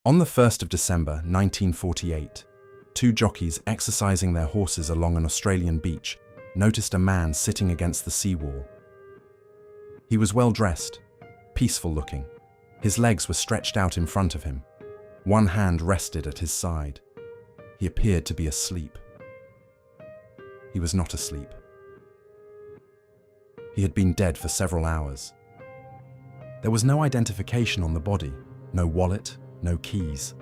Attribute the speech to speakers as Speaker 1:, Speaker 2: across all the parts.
Speaker 1: On the 1st of December 1948, two jockeys exercising their horses along an Australian beach noticed a man sitting against the seawall. He was well dressed, peaceful looking. His legs were stretched out in front of him. One hand rested at his side. He appeared to be asleep. He was not asleep. He had been dead for several hours. There was no identification on the body, no wallet, no keys.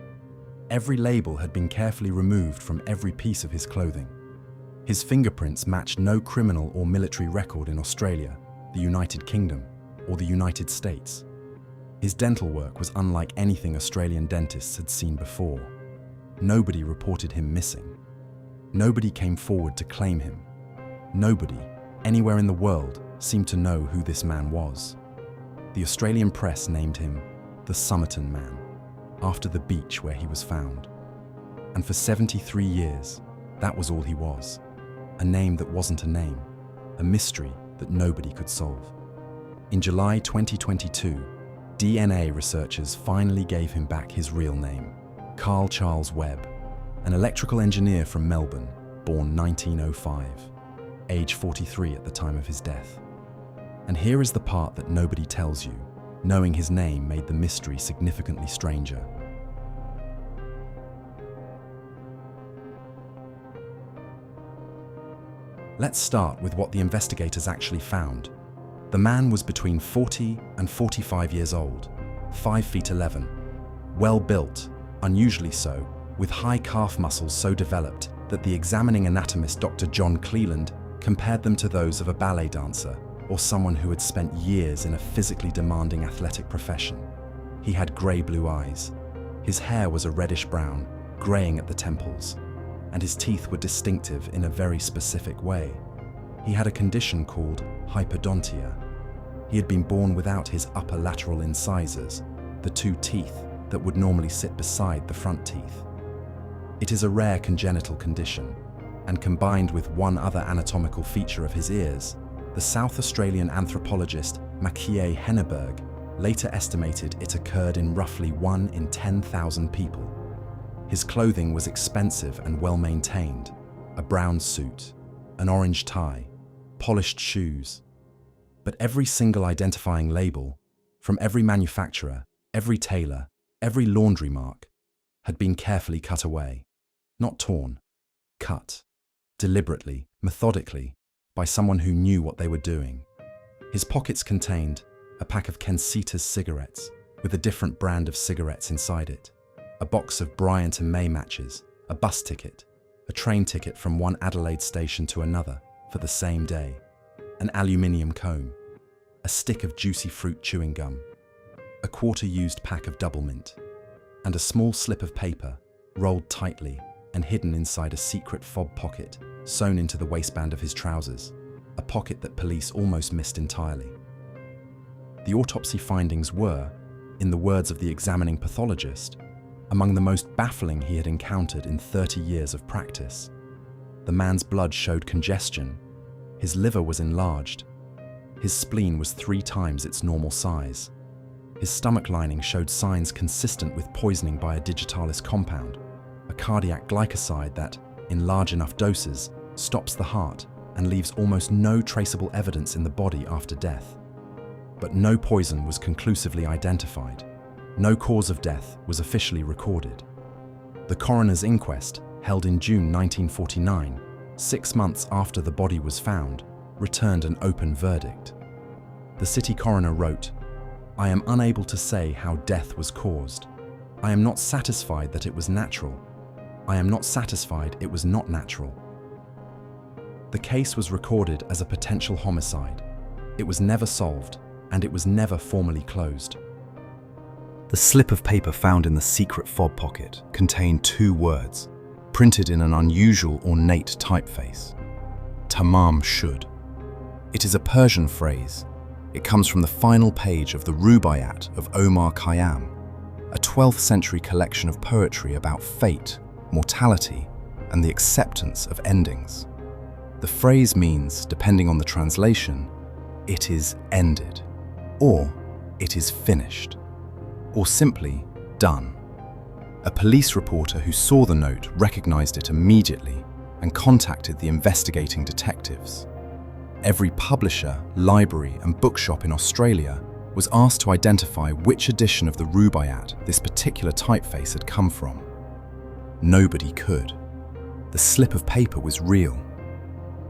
Speaker 1: Every label had been carefully removed from every piece of his clothing. His fingerprints matched no criminal or military record in Australia, the United Kingdom, or the United States. His dental work was unlike anything Australian dentists had seen before. Nobody reported him missing. Nobody came forward to claim him. Nobody, anywhere in the world, seemed to know who this man was. The Australian press named him the Somerton Man, after the beach where he was found. And for 73 years, that was all he was. A name that wasn't a name, a mystery that nobody could solve. In July 2022, DNA researchers finally gave him back his real name, Charles Webb, an electrical engineer from Melbourne, born 1905, age 43 at the time of his death. And here is the part that nobody tells you. Knowing his name made the mystery significantly stranger. Let's start with what the investigators actually found. The man was between 40 and 45 years old, 5 feet 11, well built, unusually so, with high calf muscles so developed that the examining anatomist Dr. John Cleland compared them to those of a ballet dancer or someone who had spent years in a physically demanding athletic profession. He had grey-blue eyes. His hair was a reddish-brown, greying at the temples, and his teeth were distinctive in a very specific way. He had a condition called hypodontia. He had been born without his upper lateral incisors, the two teeth that would normally sit beside the front teeth. It is a rare congenital condition, and combined with one other anatomical feature of his ears, the South Australian anthropologist Maciej Henneberg later estimated it occurred in roughly 1 in 10,000 people. His clothing was expensive and well-maintained, a brown suit, an orange tie, polished shoes. But every single identifying label, from every manufacturer, every tailor, every laundry mark, had been carefully cut away. Not torn, cut, deliberately, methodically, by someone who knew what they were doing. His pockets contained a pack of Kensitas cigarettes with a different brand of cigarettes inside it, a box of Bryant and May matches, a bus ticket, a train ticket from one Adelaide station to another for the same day, an aluminium comb, a stick of juicy fruit chewing gum, a quarter-used pack of double mint, and a small slip of paper rolled tightly and hidden inside a secret fob pocket sewn into the waistband of his trousers, a pocket that police almost missed entirely. The autopsy findings were, in the words of the examining pathologist, among the most baffling he had encountered in 30 years of practice. The man's blood showed congestion, his liver was enlarged, his spleen was 3 times its normal size, his stomach lining showed signs consistent with poisoning by a digitalis compound, a cardiac glycoside that, in large enough doses, stops the heart and leaves almost no traceable evidence in the body after death. But no poison was conclusively identified. No cause of death was officially recorded. The coroner's inquest, held in June 1949, 6 months after the body was found, returned an open verdict. The city coroner wrote, "I am unable to say how death was caused. I am not satisfied that it was natural. I am not satisfied it was not natural." The case was recorded as a potential homicide. It was never solved, and it was never formally closed. The slip of paper found in the secret fob pocket contained 2 words, printed in an unusual ornate typeface: Tamám, Shud. It is a Persian phrase. It comes from the final page of the Rubaiyat of Omar Khayyam, a 12th century collection of poetry about fate, mortality, and the acceptance of endings. The phrase means, depending on the translation, it is ended, or it is finished, or simply done.
Speaker 2: A police reporter who saw the note recognized it immediately and contacted the investigating detectives. Every publisher, library, and bookshop in Australia was asked to identify which edition of the Rubaiyat this particular typeface had come from. Nobody could. The slip of paper was real.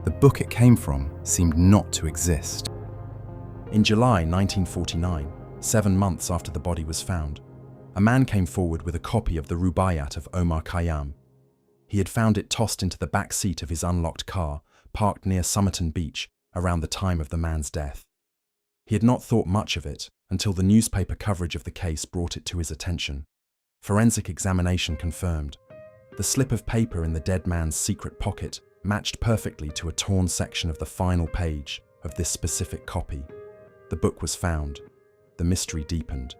Speaker 2: The book it came from seemed not to exist.
Speaker 1: In July 1949, 7 months after the body was found, a man came forward with a copy of the Rubaiyat of Omar Khayyam. He had found it tossed into the back seat of his unlocked car, parked near Somerton Beach, around the time of the man's death. He had not thought much of it until the newspaper coverage of the case brought it to his attention. Forensic examination confirmed. The slip of paper in the dead man's secret pocket matched perfectly to a torn section of the final page of this specific copy. The book was found. The mystery deepened.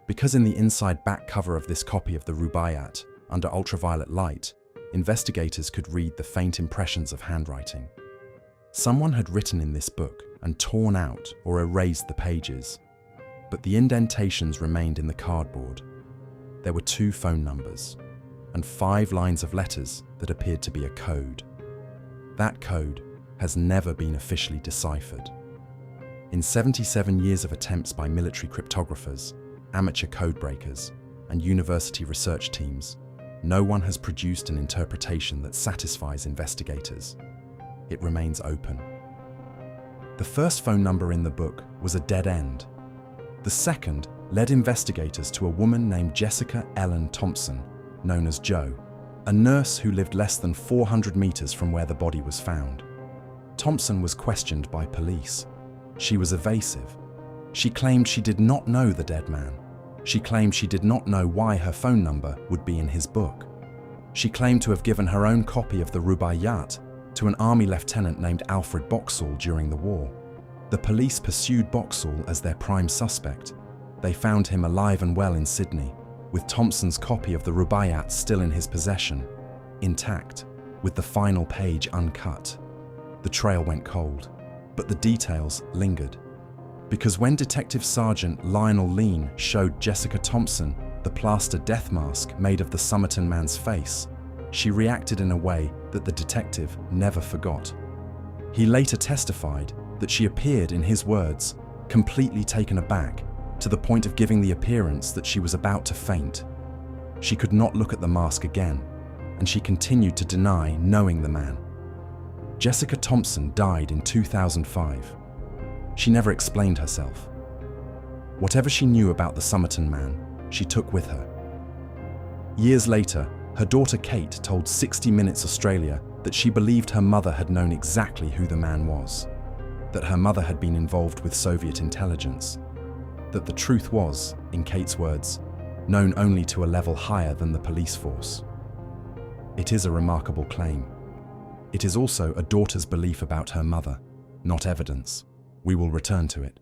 Speaker 1: Because in the inside back cover of this copy of the Rubaiyat, under ultraviolet light, investigators could read the faint impressions of handwriting. Someone had written in this book and torn out or erased the pages, but the indentations remained in the cardboard. There were 2 phone numbers and 5 lines of letters that appeared to be a code. That code has never been officially deciphered. In 77 years of attempts by military cryptographers, amateur codebreakers, and university research teams, no one has produced an interpretation that satisfies investigators. It remains open. The first phone number in the book was a dead end. The second led investigators to a woman named Jessica Ellen Thompson, known as Jo, a nurse who lived less than 400 meters from where the body was found. Thompson was questioned by police. She was evasive. She claimed she did not know the dead man. She claimed she did not know why her phone number would be in his book. She claimed to have given her own copy of the Rubaiyat to an army lieutenant named Alfred Boxall during the war. The police pursued Boxall as their prime suspect. They found him alive and well in Sydney, with Thompson's copy of the Rubaiyat still in his possession, intact, with the final page uncut. The trail went cold, but the details lingered. Because when Detective Sergeant Lionel Lean showed Jessica Thompson the plaster death mask made of the Somerton Man's face, she reacted in a way that the detective never forgot. He later testified that she appeared, in his words, completely taken aback, to the point of giving the appearance that she was about to faint. She could not look at the mask again, and she continued to deny knowing the man. Jessica Thompson died in 2005. She never explained herself. Whatever she knew about the Somerton Man, she took with her. Years later, her daughter Kate told 60 Minutes Australia that she believed her mother had known exactly who the man was, that her mother had been involved with Soviet intelligence, that the truth was, in Kate's words, known only to a level higher than the police force. It is a remarkable claim. It is also a daughter's belief about her mother, not evidence. We will return to it.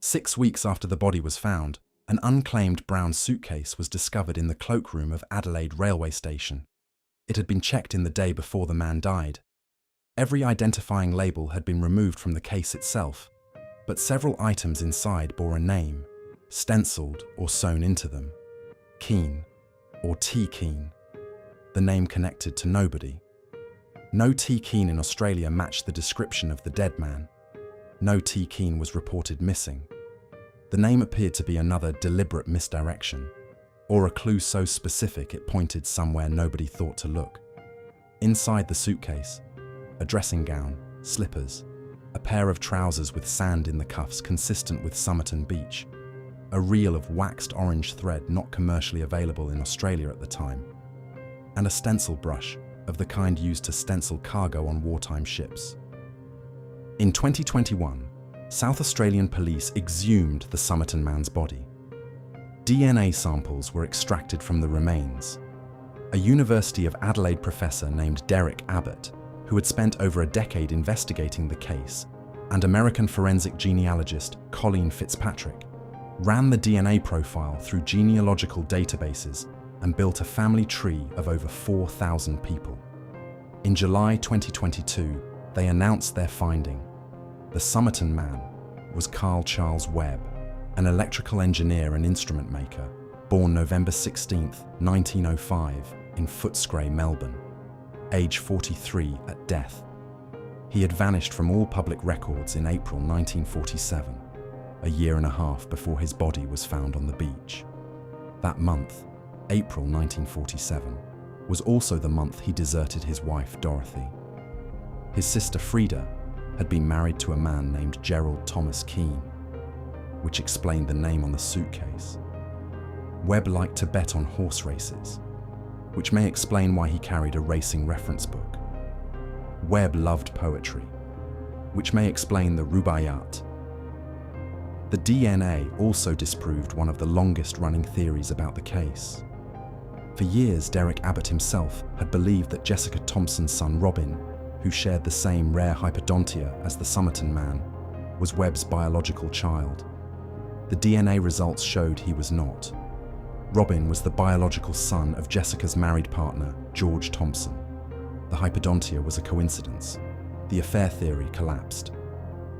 Speaker 1: 6 weeks after the body was found, an unclaimed brown suitcase was discovered in the cloakroom of Adelaide railway station. It had been checked in the day before the man died. Every identifying label had been removed from the case itself, but several items inside bore a name, stenciled or sewn into them. Keane, or T. Keane. The name connected to nobody. No T. Keane in Australia matched the description of the dead man. No T. Keane was reported missing. The name appeared to be another deliberate misdirection, or a clue so specific it pointed somewhere nobody thought to look. Inside the suitcase, a dressing gown, slippers, a pair of trousers with sand in the cuffs consistent with Somerton Beach, a reel of waxed orange thread not commercially available in Australia at the time, and a stencil brush of the kind used to stencil cargo on wartime ships. In 2021, South Australian police exhumed the Somerton Man's body. DNA samples were extracted from the remains. A University of Adelaide professor named Derek Abbott, who had spent over a decade investigating the case, and American forensic genealogist Colleen Fitzpatrick, ran the DNA profile through genealogical databases and built a family tree of over 4,000 people. In July 2022, they announced their finding. The Somerton Man was Charles Webb, an electrical engineer and instrument maker born November 16, 1905, in Footscray, Melbourne, age 43 at death. He had vanished from all public records in April 1947, a year and a half before his body was found on the beach. That month, April 1947, was also the month he deserted his wife, Dorothy. His sister, Frida, had been married to a man named Gerald Thomas Keane, which explained the name on the suitcase. Webb liked to bet on horse races, which may explain why he carried a racing reference book. Webb loved poetry, which may explain the rubaiyat. The DNA also disproved one of the longest-running theories about the case. For years, Derek Abbott himself had believed that Jessica Thompson's son Robin, who shared the same rare hypodontia as the Somerton Man, was Webb's biological child. The DNA results showed he was not. Robin was the biological son of Jessica's married partner, George Thompson. The hypodontia was a coincidence. The affair theory collapsed.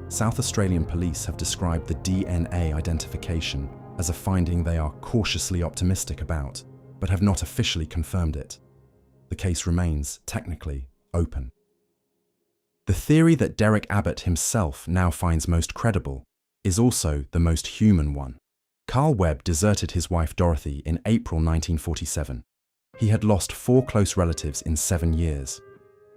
Speaker 1: South Australian police have described the DNA identification as a finding they are cautiously optimistic about, but have not officially confirmed it. The case remains, technically, open. The theory that Derek Abbott himself now finds most credible is also the most human one. Carl Webb deserted his wife Dorothy in April 1947. He had lost 4 close relatives in 7 years.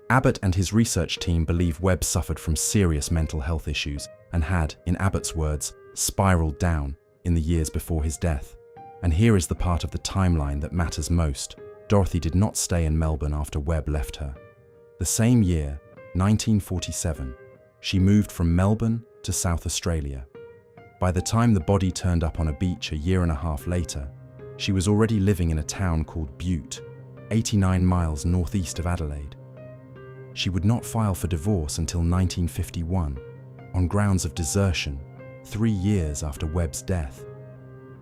Speaker 1: Abbott and his research team believe Webb suffered from serious mental health issues and had, in Abbott's words, spiraled down in the years before his death. And here is the part of the timeline that matters most. Dorothy did not stay in Melbourne after Webb left her. The same year, 1947, she moved from Melbourne to South Australia. By the time the body turned up on a beach a year and a half later, she was already living in a town called Butte, 89 miles northeast of Adelaide. She would not file for divorce until 1951, on grounds of desertion, 3 years after Webb's death.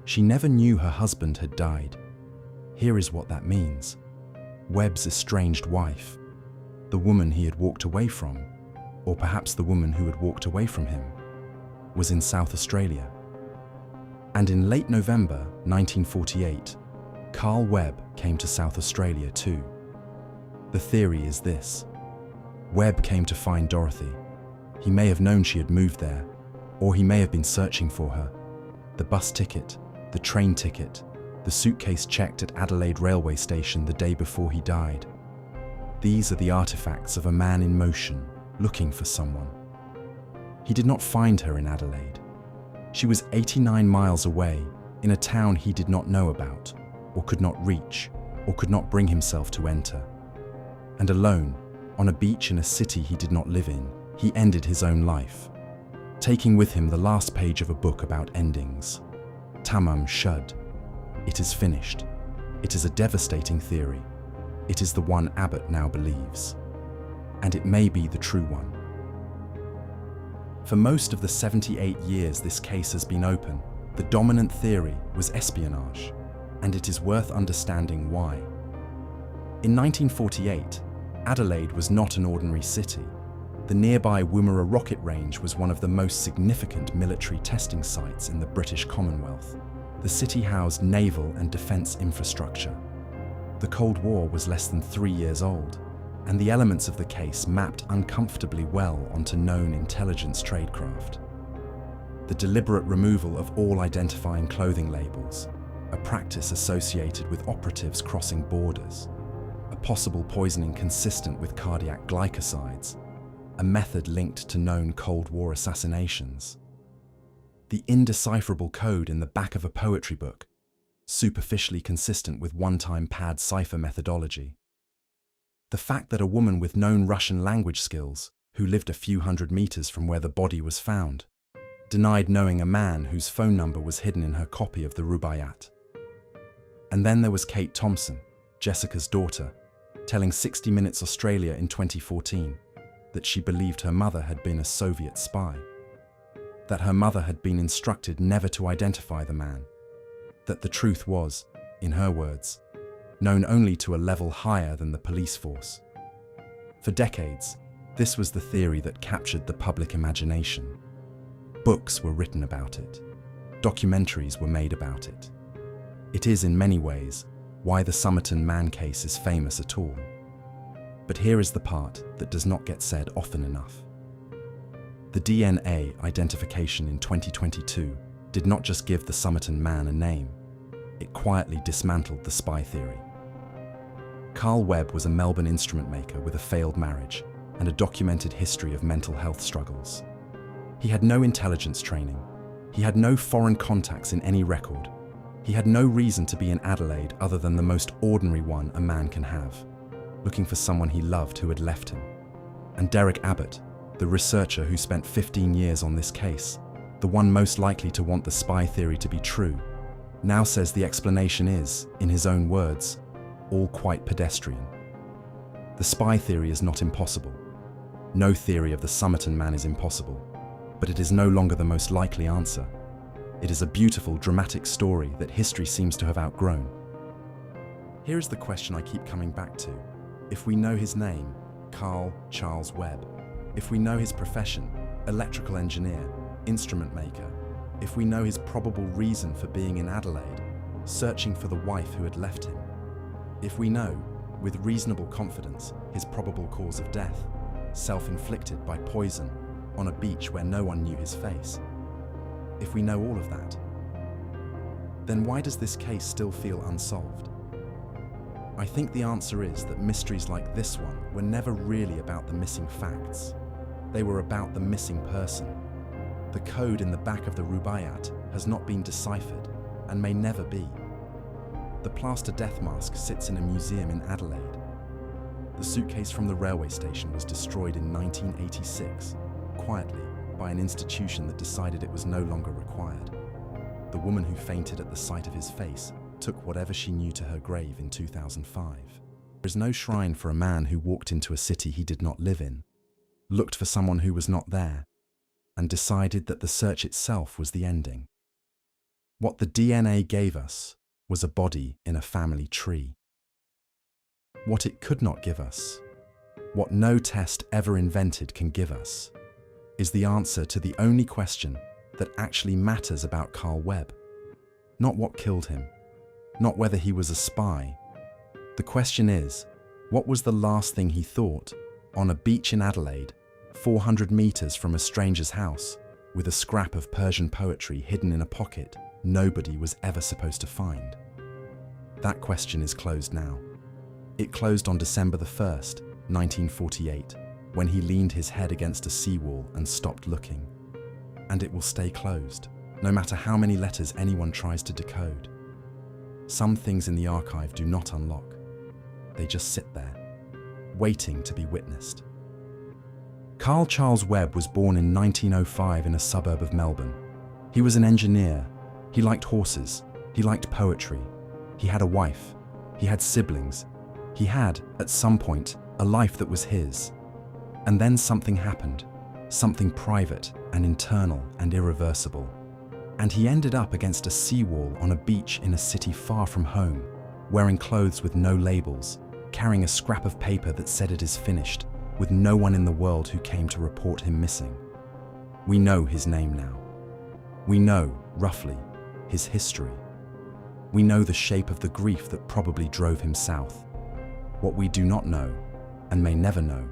Speaker 1: She never knew her husband had died. Here is what that means. Webb's estranged wife, the woman he had walked away from, or perhaps the woman who had walked away from him, was in South Australia. And in late November 1948, Carl Webb came to South Australia too. The theory is this. Webb came to find Dorothy. He may have known she had moved there, or he may have been searching for her. The bus ticket, the train ticket, the suitcase checked at Adelaide railway station the day before he died. These are the artifacts of a man in motion, looking for someone. He did not find her in Adelaide. She was 89 miles away, in a town he did not know about, or could not reach, or could not bring himself to enter. And alone, on a beach in a city he did not live in, he ended his own life, taking with him the last page of a book about endings. Tamám, Shud. It is finished. It is a devastating theory. It is the one Abbott now believes. And it may be the true one. For most of the 78 years this case has been open, the dominant theory was espionage, and it is worth understanding why. In 1948, Adelaide was not an ordinary city. The nearby Woomera rocket range was one of the most significant military testing sites in the British Commonwealth. The city housed naval and defence infrastructure. The Cold War was less than 3 years old, and the elements of the case mapped uncomfortably well onto known intelligence tradecraft. The deliberate removal of all identifying clothing labels, a practice associated with operatives crossing borders, a possible poisoning consistent with cardiac glycosides, a method linked to known Cold War assassinations. The indecipherable code in the back of a poetry book, superficially consistent with one-time pad cipher methodology. The fact that a woman with known Russian language skills, who lived a few hundred meters from where the body was found, denied knowing a man whose phone number was hidden in her copy of the Rubaiyat. And then there was Kate Thompson, Jessica's daughter, telling 60 Minutes Australia in 2014 that she believed her mother had been a Soviet spy, that her mother had been instructed never to identify the man, that the truth was, in her words, known only to a level higher than the police force. For decades, this was the theory that captured the public imagination. Books were written about it. Documentaries were made about it. It is, in many ways, why the Somerton Man case is famous at all. But here is the part that does not get said often enough. The DNA identification in 2022 did not just give the Somerton Man a name, it quietly dismantled the spy theory. Charles Webb was a Melbourne instrument maker with a failed marriage and a documented history of mental health struggles. He had no intelligence training. He had no foreign contacts in any record. He had no reason to be in Adelaide other than the most ordinary one a man can have, looking for someone he loved who had left him. And Derek Abbott, the researcher who spent 15 years on this case, the one most likely to want the spy theory to be true, now says the explanation is, in his own words, all quite pedestrian. The spy theory is not impossible. No theory of the Somerton Man is impossible, but it is no longer the most likely answer. It is a beautiful, dramatic story that history seems to have outgrown. Here is the question I keep coming back to. If we know his name, Charles Webb, if we know his profession, electrical engineer, instrument maker, if we know his probable reason for being in Adelaide, searching for the wife who had left him, if we know, with reasonable confidence, his probable cause of death, self-inflicted by poison, on a beach where no one knew his face, if we know all of that, then why does this case still feel unsolved? I think the answer is that mysteries like this one were never really about the missing facts. They were about the missing person. The code in the back of the Rubaiyat has not been deciphered and may never be. The plaster death mask sits in a museum in Adelaide. The suitcase from the railway station was destroyed in 1986, quietly, by an institution that decided it was no longer required. The woman who fainted at the sight of his face took whatever she knew to her grave in 2005. There is no shrine for a man who walked into a city he did not live in, looked for someone who was not there, and decided that the search itself was the ending. What the DNA gave us was a body in a family tree. What it could not give us, what no test ever invented can give us, is the answer to the only question that actually matters about Charles Webb. Not what killed him, not whether he was a spy. The question is, what was the last thing he thought on a beach in Adelaide, 400 meters from a stranger's house, with a scrap of Persian poetry hidden in a pocket nobody was ever supposed to find? That question is closed now. It closed on December the 1st, 1948, when he leaned his head against a seawall and stopped looking. And it will stay closed, no matter how many letters anyone tries to decode. Some things in the archive do not unlock. They just sit there, waiting to be witnessed. Charles Webb was born in 1905 in a suburb of Melbourne. He was an engineer. He liked horses. He liked poetry. He had a wife. He had siblings. He had, at some point, a life that was his. And then something happened, something private and internal and irreversible. And he ended up against a seawall on a beach in a city far from home, wearing clothes with no labels, carrying a scrap of paper that said it is finished, with no one in the world who came to report him missing. We know his name now. We know, roughly, his history. We know the shape of the grief that probably drove him south. What we do not know, and may never know,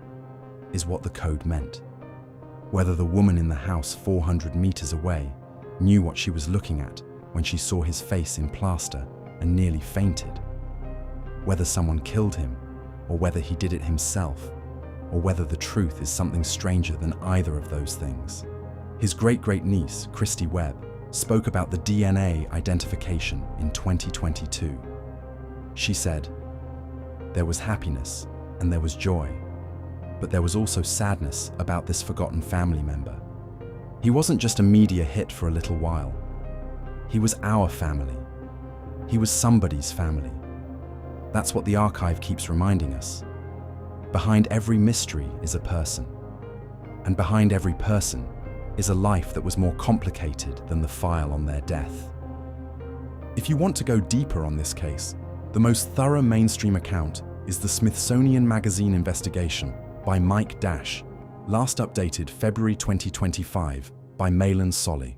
Speaker 1: is what the code meant. Whether the woman in the house 400 meters away knew what she was looking at when she saw his face in plaster and nearly fainted. Whether someone killed him, or whether he did it himself, or whether the truth is something stranger than either of those things. His great-great-niece, Christy Webb, spoke about the DNA identification in 2022. She said, "There was happiness and there was joy, but there was also sadness about this forgotten family member. He wasn't just a media hit for a little while. He was our family. He was somebody's family." That's what the archive keeps reminding us. Behind every mystery is a person. And behind every person is a life that was more complicated than the file on their death. If you want to go deeper on this case, the most thorough mainstream account is the Smithsonian Magazine investigation by Mike Dash, last updated February 2025 by Malin Solly.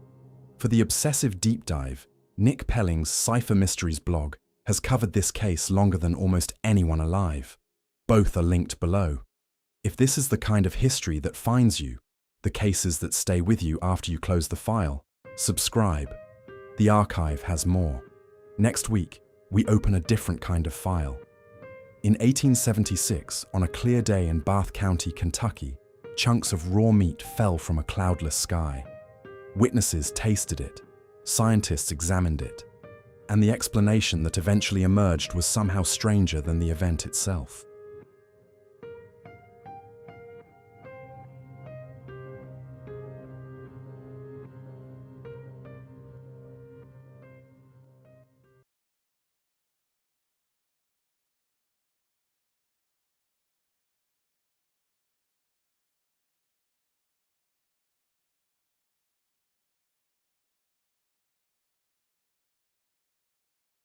Speaker 1: For the obsessive deep dive, Nick Pelling's Cipher Mysteries blog has covered this case longer than almost anyone alive. Both are linked below. If this is the kind of history that finds you, the cases that stay with you after you close the file, subscribe. The archive has more. Next week, we open a different kind of file. In 1876, on a clear day in Bath County, Kentucky, chunks of raw meat fell from a cloudless sky. Witnesses tasted it, scientists examined it, and the explanation that eventually emerged was somehow stranger than the event itself.